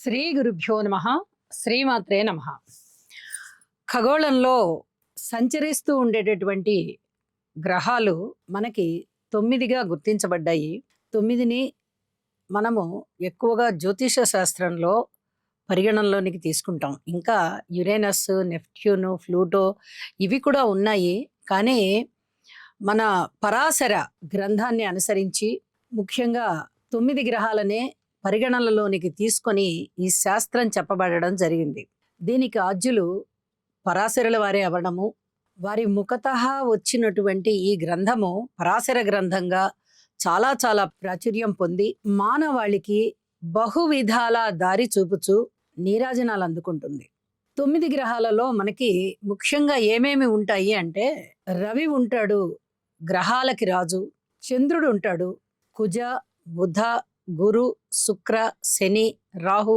శ్రీ గురుభ్యో నమః. శ్రీమాత్రే నమః. ఖగోళంలో సంచరిస్తూ ఉండేటటువంటి గ్రహాలు మనకి 9గా గుర్తించబడ్డాయి. 9ని మనము ఎక్కువగా జ్యోతిష శాస్త్రంలో పరిగణనలోనికి తీసుకుంటాం. ఇంకా యురేనస్, నెప్ట్యూను, ప్లూటో ఇవి కూడా ఉన్నాయి. కానీ మన పరాశర గ్రంథాన్ని అనుసరించి ముఖ్యంగా 9 గ్రహాలనే పరిగణనలోనికి తీసుకొని ఈ శాస్త్రం చెప్పబడడం జరిగింది. దీనికి ఆద్యులు పరాశరుల వారే అవ్వడము, వారి ముఖతః వచ్చినటువంటి ఈ గ్రంథము పరాశర గ్రంథంగా చాలా చాలా ప్రాచుర్యం పొంది మానవాళికి బహువిధాల దారి చూపుచు నీరాజనాలు అందుకుంటుంది. 9 గ్రహాలలో మనకి ముఖ్యంగా ఏమేమి ఉంటాయి అంటే, రవి ఉంటాడు, గ్రహాలకి రాజు. చంద్రుడు ఉంటాడు, కుజ, బుధ, గురు, శుక్ర, శని, రాహు,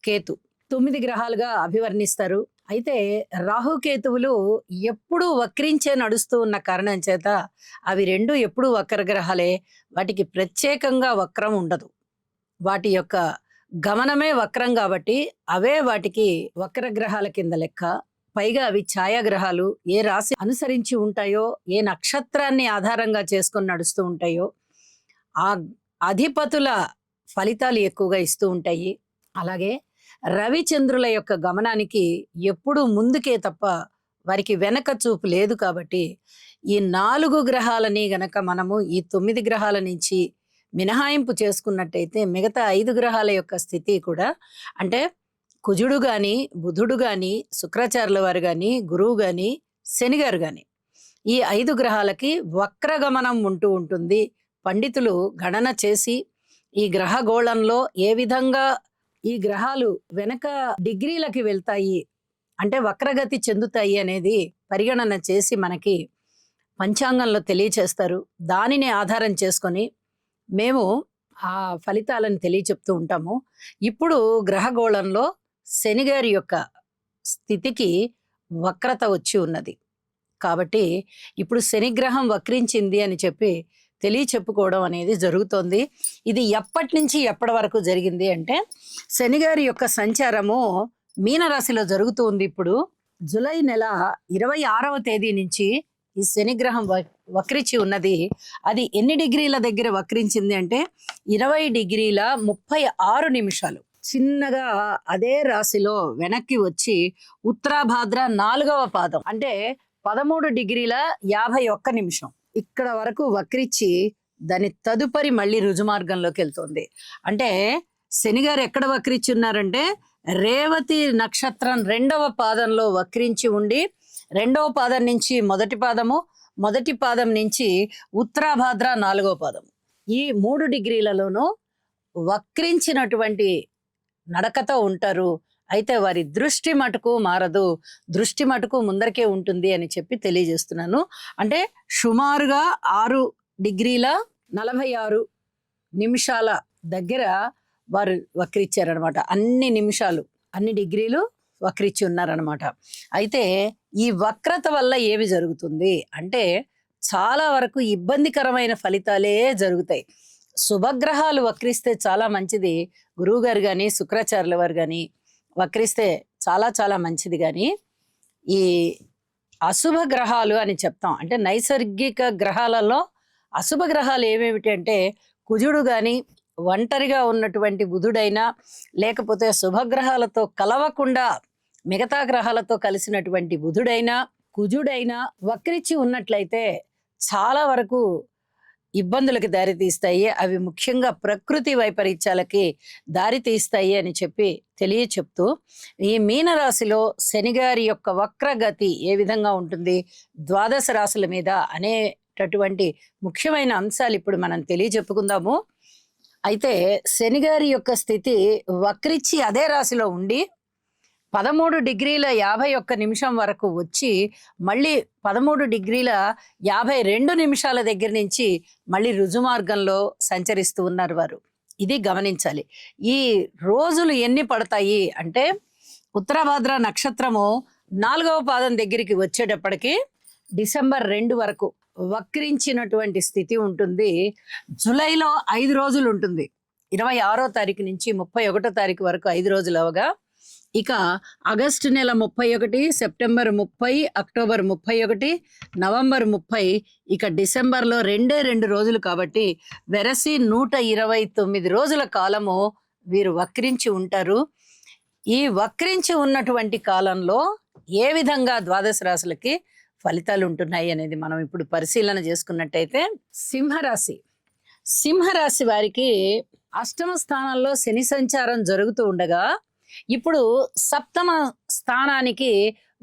కేతు 9 గ్రహాలుగా అభివర్ణిస్తారు. అయితే రాహుకేతువులు ఎప్పుడూ వక్రించే నడుస్తూ ఉన్న కారణం చేత అవి రెండు ఎప్పుడూ వక్ర గ్రహాలే. వాటికి ప్రత్యేకంగా వక్రం ఉండదు. వాటి యొక్క గమనమే వక్రం కాబట్టి అవే వాటికి వక్ర గ్రహాల కింద లెక్క. పైగా అవి ఛాయాగ్రహాలు. ఏ రాశి అనుసరించి ఉంటాయో, ఏ నక్షత్రాన్ని ఆధారంగా చేసుకొని నడుస్తూ ఉంటాయో ఆ అధిపతుల ఫలితాలు ఎక్కువగా ఇస్తూ ఉంటాయి. అలాగే రవిచంద్రుల యొక్క గమనానికి ఎప్పుడూ ముందుకే తప్ప వారికి వెనక చూపు లేదు. కాబట్టి ఈ 4 గ్రహాలని గనక మనము ఈ 9 గ్రహాల నుంచి మినహాయింపు చేసుకున్నట్టయితే మిగతా 5 గ్రహాల యొక్క స్థితి కూడా, అంటే కుజుడు గాని, బుధుడు గాని, శుక్రాచార్యుల వారు గాని, గురువు గాని, శని గారు గాని, ఈ 5 గ్రహాలకి వక్రగమనం ఉంటూ ఉంటుంది. పండితులు గణన చేసి ఈ గ్రహగోళంలో ఏ విధంగా ఈ గ్రహాలు వెనక డిగ్రీలకి వెళ్తాయి, అంటే వక్రగతి చెందుతాయి అనేది పరిగణన చేసి మనకి పంచాంగంలో తెలియచేస్తారు. దానిని ఆధారం చేసుకొని మేము ఆ ఫలితాలను తెలియచెప్తూ ఉంటాము. ఇప్పుడు గ్రహగోళంలో శని గారి యొక్క స్థితికి వక్రత వచ్చి ఉన్నది. కాబట్టి ఇప్పుడు శనిగ్రహం వక్రించింది అని చెప్పి తెలియచెప్పుకోవడం అనేది జరుగుతోంది. ఇది ఎప్పటి నుంచి ఎప్పటి వరకు జరిగింది అంటే, శని గారి యొక్క సంచారము మీనరాశిలో జరుగుతూ ఉంది. ఇప్పుడు జూలై నెల 26వ తేదీ నుంచి ఈ శనిగ్రహం వక్రించి ఉన్నది. అది ఎన్ని డిగ్రీల దగ్గర వక్రించింది అంటే 20 డిగ్రీల 36 నిమిషాలు. చిన్నగా అదే రాశిలో వెనక్కి వచ్చి ఉత్తరాభాద్ర 4వ పాదం అంటే 13 డిగ్రీల 51 నిమిషం ఇక్కడ వరకు వక్రించి దాని తదుపరి మళ్ళీ రుజుమార్గంలోకి వెళ్తుంది. అంటే శనిగారు ఎక్కడ వక్రించి ఉన్నారంటే, రేవతి నక్షత్రం 2వ పాదంలో వక్రించి ఉండి 2వ పాదం నుంచి మొదటి పాదము, మొదటి పాదం నుంచి ఉత్తరాభాద్ర 4వ పాదం, ఈ 3 డిగ్రీలలోనూ వక్రించినటువంటి నడకతో ఉంటారు. అయితే వారి దృష్టి మటుకు మారదు, దృష్టి మటుకు ముందరికే ఉంటుంది అని చెప్పి తెలియజేస్తున్నాను. అంటే సుమారుగా 6 డిగ్రీల 46 నిమిషాల దగ్గర వారు వక్రించారనమాట. అన్ని నిమిషాలు, అన్ని డిగ్రీలు వక్రించి ఉన్నారనమాట. అయితే ఈ వక్రత వల్ల ఏమి జరుగుతుంది అంటే, చాలా వరకు ఇబ్బందికరమైన ఫలితాలే జరుగుతాయి. శుభగ్రహాలు వక్రిస్తే చాలా మంచిది. గురువు గారు కానీ, శుక్రాచార్యుల వారు కానీ వక్రిస్తే చాలా చాలా మంచిది. కానీ ఈ అశుభ గ్రహాలు అని చెప్తాం. అంటే నైసర్గిక గ్రహాలలో అశుభ గ్రహాలు ఏమేమిటి అంటే, కుజుడు కానీ, ఒంటరిగా ఉన్నటువంటి బుధుడైనా, లేకపోతే శుభగ్రహాలతో కలవకుండా మిగతా గ్రహాలతో కలిసినటువంటి బుధుడైనా, కుజుడైనా వక్రించి ఉన్నట్లయితే చాలా వరకు ఇబ్బందులకు దారితీస్తాయి. అవి ముఖ్యంగా ప్రకృతి వైపరీత్యాలకి దారితీస్తాయి అని చెప్పి తెలియచెప్తూ, ఈ మీనరాశిలో శనిగారి యొక్క వక్రగతి ఏ విధంగా ఉంటుంది, ద్వాదశ రాశుల మీద అనేటటువంటి ముఖ్యమైన అంశాలు ఇప్పుడు మనం తెలియచెప్పుకుందాము. అయితే శనిగారి యొక్క స్థితి వక్రించి అదే రాశిలో ఉండి 13 డిగ్రీల 51 నిమిషం వరకు వచ్చి మళ్ళీ 13 డిగ్రీల 52 నిమిషాల దగ్గర నుంచి మళ్ళీ రుజుమార్గంలో సంచరిస్తూ ఉన్నారు వారు. ఇది గమనించాలి. ఈ రోజులు ఎన్ని పడతాయి అంటే, ఉత్తరాభాద్ర నక్షత్రము 4వ పాదం దగ్గరికి వచ్చేటప్పటికి డిసెంబర్ 2 వరకు వక్రించినటువంటి స్థితి ఉంటుంది. జూలైలో 5 రోజులు ఉంటుంది. 26వ తారీఖు నుంచి 31వ తారీఖు వరకు 5 రోజులవగా, ఇక ఆగస్టు నెల 31, సెప్టెంబర్ 30, అక్టోబర్ 31, నవంబర్ 30, ఇక డిసెంబర్లో 2 రోజులు కాబట్టి వెరసి 129 రోజుల కాలము వీరు వక్రించి ఉంటారు. ఈ వక్రించి ఉన్నటువంటి కాలంలో ఏ విధంగా ద్వాదశ రాశులకి ఫలితాలు ఉంటున్నాయి అనేది మనం ఇప్పుడు పరిశీలన చేసుకున్నట్టయితే, సింహరాశి వారికి అష్టమ స్థానంలో శని సంచారం జరుగుతూ ఉండగా, ఇప్పుడు సప్తమ స్థానానికి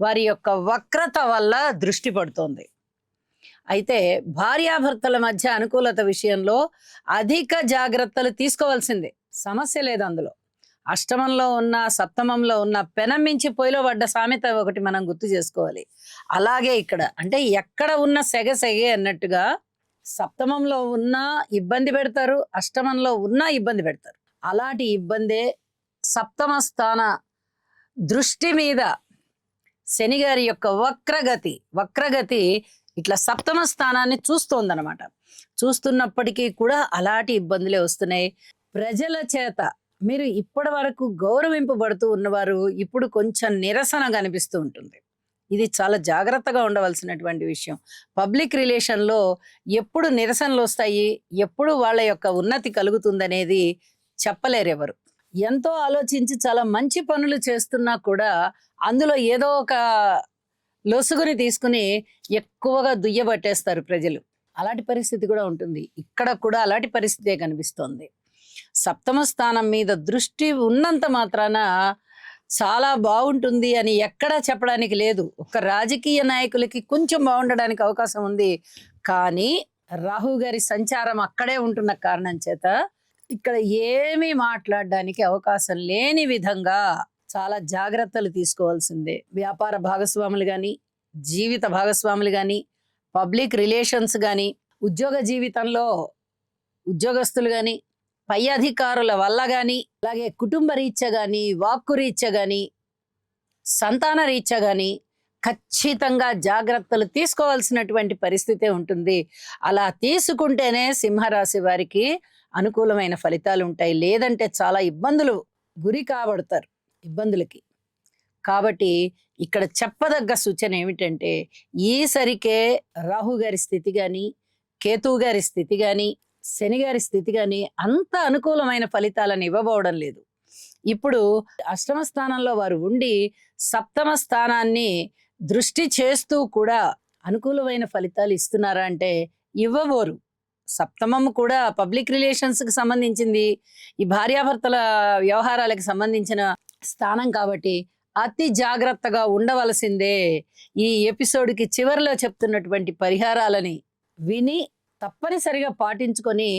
వారి యొక్క వక్రత వల్ల దృష్టి పడుతోంది. అయితే భార్యాభర్తల మధ్య అనుకూలత విషయంలో అధిక జాగ్రత్తలు తీసుకోవాల్సిందే, సమస్య లేదు అందులో. అష్టమంలో ఉన్న సప్తమంలో ఉన్న పెనం మించి పొయ్యిలో పడ్డ సామెత ఒకటి మనం గుర్తు చేసుకోవాలి. అలాగే ఇక్కడ అంటే ఎక్కడ ఉన్న సెగ అన్నట్టుగా సప్తమంలో ఉన్నా ఇబ్బంది పెడతారు, అష్టమంలో ఉన్నా ఇబ్బంది పెడతారు. అలాంటి ఇబ్బందే సప్తమ స్థాన దృష్టి మీద శని గారి యొక్క వక్రగతి ఇట్లా సప్తమ స్థానాన్ని చూస్తోందనమాట. చూస్తున్నప్పటికీ కూడా అలాంటి ఇబ్బందులే వస్తున్నాయి. ప్రజల చేత మీరు ఇప్పటి వరకు గౌరవింపబడుతూ ఉన్నవారు ఇప్పుడు కొంచెం నిరసన కనిపిస్తూ ఉంటుంది. ఇది చాలా జాగ్రత్తగా ఉండవలసినటువంటి విషయం. పబ్లిక్ రిలేషన్లో ఎప్పుడు నిరసనలు వస్తాయి, ఎప్పుడు వాళ్ళ యొక్క ఉన్నతి కలుగుతుందనేది చెప్పలేరు ఎవరు. ఎంతో ఆలోచించి చాలా మంచి పనులు చేస్తున్నా కూడా అందులో ఏదో ఒక లొసుగుని తీసుకుని ఎక్కువగా దుయ్యబట్టేస్తారు ప్రజలు. అలాంటి పరిస్థితి కూడా ఉంటుంది. ఇక్కడ కూడా అలాంటి పరిస్థితే కనిపిస్తోంది. సప్తమ స్థానం మీద దృష్టి ఉన్నంత మాత్రాన చాలా బాగుంటుంది అని ఎక్కడా చెప్పడానికి లేదు. ఒక రాజకీయ నాయకులకి కొంచెం బాగుండడానికి అవకాశం ఉంది, కానీ రాహు గారి సంచారం అక్కడే ఉంటున్న కారణం చేత ఇక్కడ ఏమీ మాట్లాడడానికి అవకాశం లేని విధంగా చాలా జాగ్రత్తలు తీసుకోవాల్సిందే. వ్యాపార భాగస్వాములు కానీ, జీవిత భాగస్వాములు కానీ, పబ్లిక్ రిలేషన్స్ కానీ, ఉద్యోగ జీవితంలో ఉద్యోగస్తులు కానీ, పై అధికారుల వల్ల కానీ, అలాగే కుటుంబ రీత్యా కానీ, వాక్కు రీత్యా కానీ, సంతాన రీత్యా కానీ ఖచ్చితంగా జాగ్రత్తలు తీసుకోవాల్సినటువంటి పరిస్థితే ఉంటుంది. అలా తీసుకుంటేనే సింహరాశి వారికి అనుకూలమైన ఫలితాలు ఉంటాయి. లేదంటే చాలా ఇబ్బందులు గురి కాబడతారు ఇబ్బందులకి. కాబట్టి ఇక్కడ చెప్పదగ్గ సూచన ఏమిటంటే, ఈసరికే రాహు గారి స్థితి కానీ, కేతువు గారి స్థితి కానీ, శని గారి స్థితి కానీ అంత అనుకూలమైన ఫలితాలను ఇవ్వబోవడం లేదు. ఇప్పుడు అష్టమ స్థానంలో వారు ఉండి సప్తమ స్థానాన్ని దృష్టి చేస్తూ కూడా అనుకూలమైన ఫలితాలు ఇస్తున్నారా అంటే ఇవ్వబోరు. సప్తమం కూడా పబ్లిక్ రిలేషన్స్కి సంబంధించింది, ఈ భార్యాభర్తల వ్యవహారాలకు సంబంధించిన స్థానం కాబట్టి అతి జాగ్రత్తగా ఉండవలసిందే. ఈ ఎపిసోడ్కి చివరిలో చెప్తున్నటువంటి పరిహారాలని విని తప్పనిసరిగా పాటించుకొని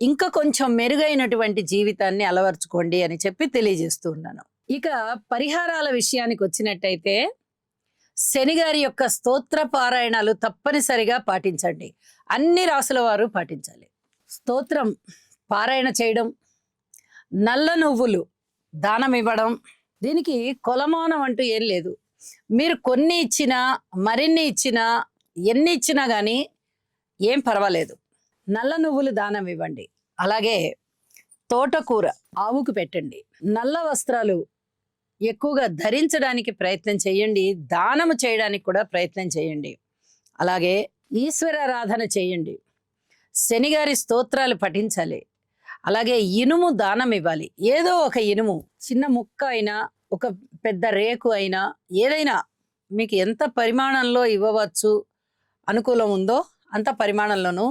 ఇంకా కొంచెం మెరుగైనటువంటి జీవితాన్ని అలవర్చుకోండి అని చెప్పి తెలియజేస్తూ ఉన్నాను. ఇక పరిహారాల విషయానికి వచ్చినట్టయితే, శని గారి యొక్క స్తోత్ర పారాయణాలు తప్పనిసరిగా పాటించండి. అన్ని రాసుల వారు పాటించాలి. స్తోత్రం పారాయణ చేయడం, నల్ల నువ్వులు దానం ఇవ్వడం, దీనికి కొలమానం అంటూ ఏం లేదు. మీరు కొన్ని ఇచ్చినా, మరిన్ని ఇచ్చినా, ఎన్ని ఇచ్చినా కానీ ఏం పర్వాలేదు. నల్ల నువ్వులు దానం ఇవ్వండి. అలాగే తోటకూర ఆవుకు పెట్టండి. నల్ల వస్త్రాలు ఎక్కువగా ధరించడానికి ప్రయత్నం చేయండి. దానము చేయడానికి కూడా ప్రయత్నం చేయండి. అలాగే ఈశ్వరారాధన చేయండి. శనిగారి స్తోత్రాలు పఠించాలి. అలాగే ఇనుము దానం ఇవ్వాలి. ఏదో ఒక ఇనుము, చిన్న ముక్క అయినా, ఒక పెద్ద రేకు అయినా, ఏదైనా మీకు ఎంత పరిమాణంలో ఇవ్వవచ్చు అనుకూలం ఉందో అంత పరిమాణంలోనూ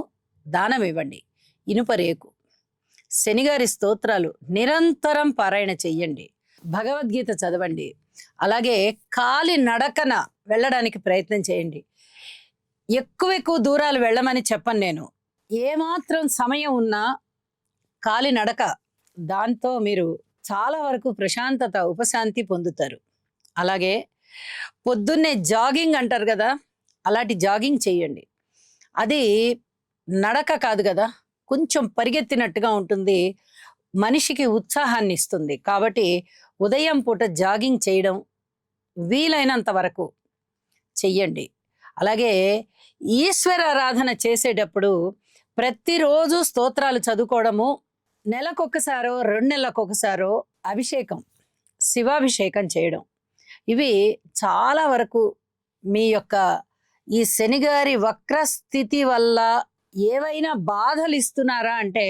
దానం ఇవ్వండి. ఇనుప రేకు. శనిగారి స్తోత్రాలు నిరంతరం పారాయణ చెయ్యండి. భగవద్గీత చదవండి. అలాగే కాలి నడకన వెళ్ళడానికి ప్రయత్నం చేయండి. ఎక్కువ దూరాలు వెళ్ళమని చెప్పను నేను. ఏమాత్రం సమయం ఉన్నా కాలి నడక, దాంతో మీరు చాలా వరకు ప్రశాంతత, ఉపశాంతి పొందుతారు. అలాగే పొద్దున్నే జాగింగ్ అంటారు కదా, అలాంటి జాగింగ్ చేయండి. అది నడక కాదు కదా, కొంచెం పరిగెత్తినట్టుగా ఉంటుంది, మనిషికి ఉత్సాహాన్ని ఇస్తుంది. కాబట్టి ఉదయం పూట జాగింగ్ చేయడం వీలైనంత వరకు చెయ్యండి. అలాగే ఈశ్వర ఆరాధన చేసేటప్పుడు ప్రతిరోజు స్తోత్రాలు చదువుకోవడము నెలకొకసారో 2 నెలలకొకసారో అభిషేకం, శివాభిషేకం చేయడం. ఇవి చాలా వరకు మీ యొక్క ఈ శనిగారి వక్ర స్థితి వల్ల ఏవైనా బాధలు ఇస్తున్నారా అంటే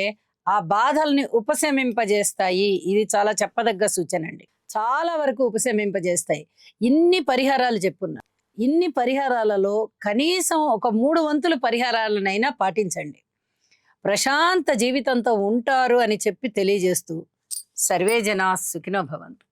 ఆ బాధల్ని ఉపశమింపజేస్తాయి. ఇది చాలా చెప్పదగ్గ సూచన అండి. చాలా వరకు ఉపశమింపజేస్తాయి. ఇన్ని పరిహారాలు చెప్పున్నా. ఇన్ని పరిహారాలలో కనీసం ఒక 3 వంతులు పరిహారాలనైనా పాటించండి. ప్రశాంత జీవితంతో ఉంటారు అని చెప్పి తెలియజేస్తూ సర్వే జనా సుఖినో భవంతు.